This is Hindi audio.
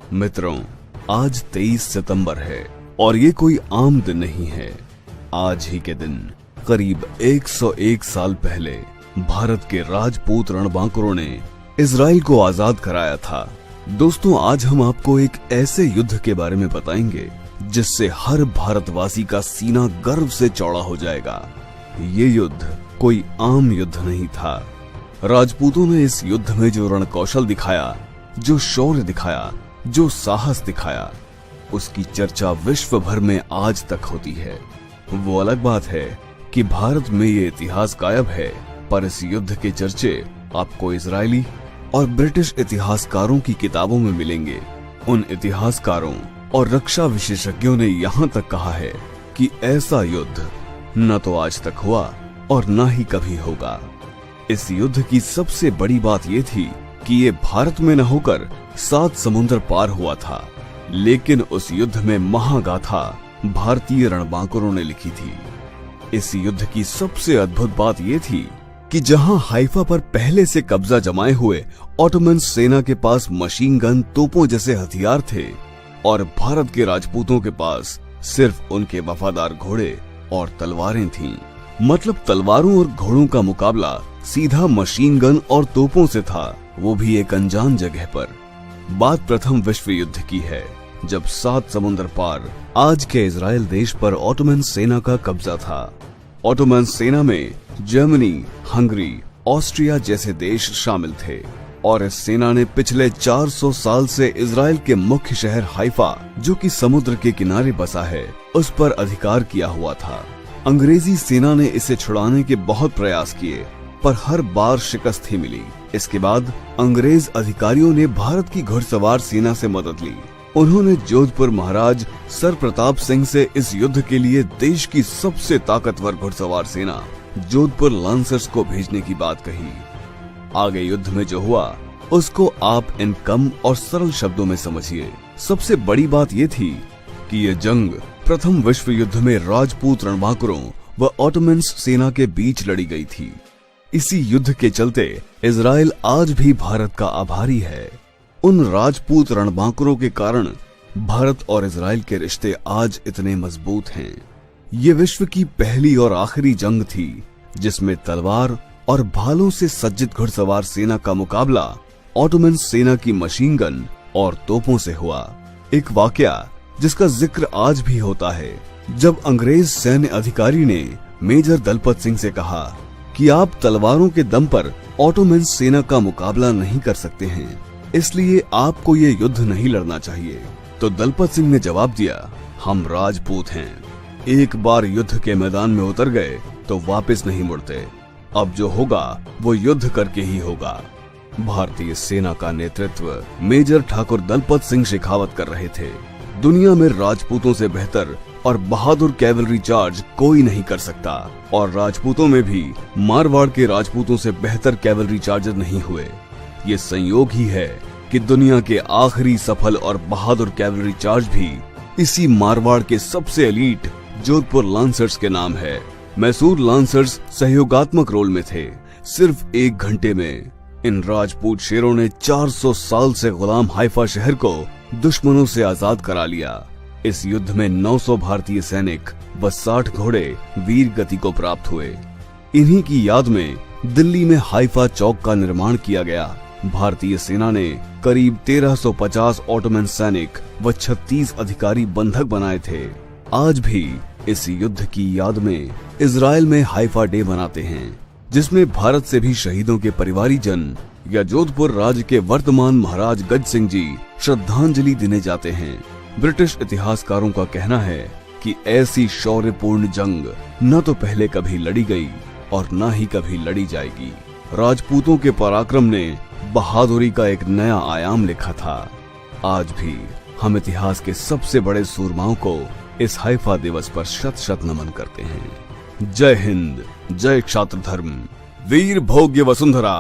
मित्रों, आज 23 सितंबर है और ये कोई आम दिन नहीं है। आज ही के दिन करीब 101 साल पहले भारत के राजपूत रणबांकुरों ने इजराइल को आजाद कराया था। दोस्तों, आज हम आपको एक ऐसे युद्ध के बारे में बताएंगे जिससे हर भारतवासी का सीना गर्व से चौड़ा हो जाएगा। ये युद्ध कोई आम युद्ध नहीं था। राजपूतों ने इस युद्ध में जो रणकौशल दिखाया, जो शौर्य दिखाया, जो साहस दिखाया, उसकी चर्चा विश्व भर में आज तक होती है। वो अलग बात है कि भारत में ये इतिहास गायब है, पर इस युद्ध के चर्चे आपको इजरायली और ब्रिटिश इतिहासकारों की किताबों में मिलेंगे। उन इतिहासकारों और रक्षा विशेषज्ञों ने यहाँ तक कहा है कि ऐसा युद्ध न तो आज तक हुआ और न ही कभी होगा। इस युद्ध की सबसे बड़ी बात यह थी कि ये भारत में न होकर 7 समुद्र पार हुआ था, लेकिन उस युद्ध में महागाथा भारतीय रणबांकुरों ने लिखी थी। इस युद्ध की सबसे अद्भुत बात यह थी कि जहां हाइफा पर पहले से कब्जा जमाए हुए ऑटोमन सेना के पास मशीन गन, तोपों जैसे हथियार थे और भारत के राजपूतों के पास सिर्फ उनके वफादार घोड़े और तलवारें थीं। मतलब तलवारों और घोड़ों का मुकाबला सीधा मशीन गन और तोपों से था, वो भी एक अनजान जगह पर। बात प्रथम विश्व युद्ध की है, जब 7 समुद्र पार आज के इजराइल देश पर ऑटोमन सेना का कब्जा था। ऑटोमन सेना में जर्मनी, हंगरी, ऑस्ट्रिया जैसे देश शामिल थे और इस सेना ने पिछले 400 साल से इजराइल के मुख्य शहर हाइफा, जो कि समुद्र के किनारे बसा है, उस पर अधिकार किया हुआ था। अंग्रेजी सेना ने इसे छुड़ाने के बहुत प्रयास किए, पर हर बार शिकस्त ही मिली। इसके बाद अंग्रेज अधिकारियों ने भारत की घुड़सवार सेना से मदद ली। उन्होंने जोधपुर महाराज सर प्रताप सिंह से इस युद्ध के लिए देश की सबसे ताकतवर घुड़सवार सेना जोधपुर लांसर्स को भेजने की बात कही। आगे युद्ध में जो हुआ उसको आप इन कम और सरल शब्दों में समझिए। सबसे बड़ी बात यह थी कि यह जंग प्रथम विश्व युद्ध में राजपूत रणबांकुरों व ऑटोमन सेना के बीच लड़ी गई थी। इसी युद्ध के चलते इजराइल आज भी भारत का आभारी है। उन राजपूत रणबांकुरों के कारण भारत और इजराइल के रिश्ते आज इतने मजबूत हैं। ये विश्व की पहली और आखिरी जंग थी जिसमें तलवार और भालों से सज्जित घुड़सवार सेना का मुकाबला ऑटोमन सेना की मशीन गन और तोपों से हुआ। एक वाकया जिसका जिक्र आज भी होता है, जब अंग्रेज सैन्य अधिकारी ने मेजर दलपत सिंह से कहा कि आप तलवारों के दम पर ऑटोमन सेना का मुकाबला नहीं कर सकते हैं, इसलिए आपको ये युद्ध नहीं लड़ना चाहिए। तो दलपत सिंह ने जवाब दिया, हम राजपूत हैं, एक बार युद्ध के मैदान में उतर गए तो वापस नहीं मुड़ते। अब जो होगा वो युद्ध करके ही होगा। भारतीय सेना का नेतृत्व मेजर ठाकुर दलपत सिंह शेखावत कर रहे थे। दुनिया में राजपूतों से बेहतर और बहादुर कैवलरी चार्ज कोई नहीं कर सकता, और राजपूतों में भी मारवाड़ के राजपूतों से बेहतर कैवलरी चार्जर नहीं हुए। ये संयोग ही है कि दुनिया के आखिरी सफल और बहादुर कैवलरी चार्ज भी इसी मारवाड़ के सबसे एलीट जोधपुर लांसर्स के नाम है। मैसूर लांसर्स सहयोगात्मक रोल में थे। सिर्फ 1 घंटे में इन राजपूत शेरों ने 400 साल से गुलाम हाइफा शहर को दुश्मनों से आजाद करा लिया। इस युद्ध में 900 भारतीय सैनिक व 60 घोड़े वीर गति को प्राप्त हुए। इन्हीं की याद में दिल्ली में हाइफा चौक का निर्माण किया गया। भारतीय सेना ने करीब 1350 ऑटोमन सैनिक व 36 अधिकारी बंधक बनाए थे। आज भी इस युद्ध की याद में इजराइल में हाइफा डे मनाते हैं, जिसमें भारत से भी शहीदों के परिवारीजन या जोधपुर राज्य के वर्तमान महाराज गज सिंह जी श्रद्धांजलि देने जाते हैं। ब्रिटिश इतिहासकारों का कहना है कि ऐसी शौर्यपूर्ण जंग न तो पहले कभी लड़ी गई और न ही कभी लड़ी जाएगी। राजपूतों के पराक्रम ने बहादुरी का एक नया आयाम लिखा था। आज भी हम इतिहास के सबसे बड़े सूरमाओं को इस हाइफा दिवस पर शत शत नमन करते हैं। जय हिंद, जय क्षात्र धर्म, वीर भोग्य वसुंधरा।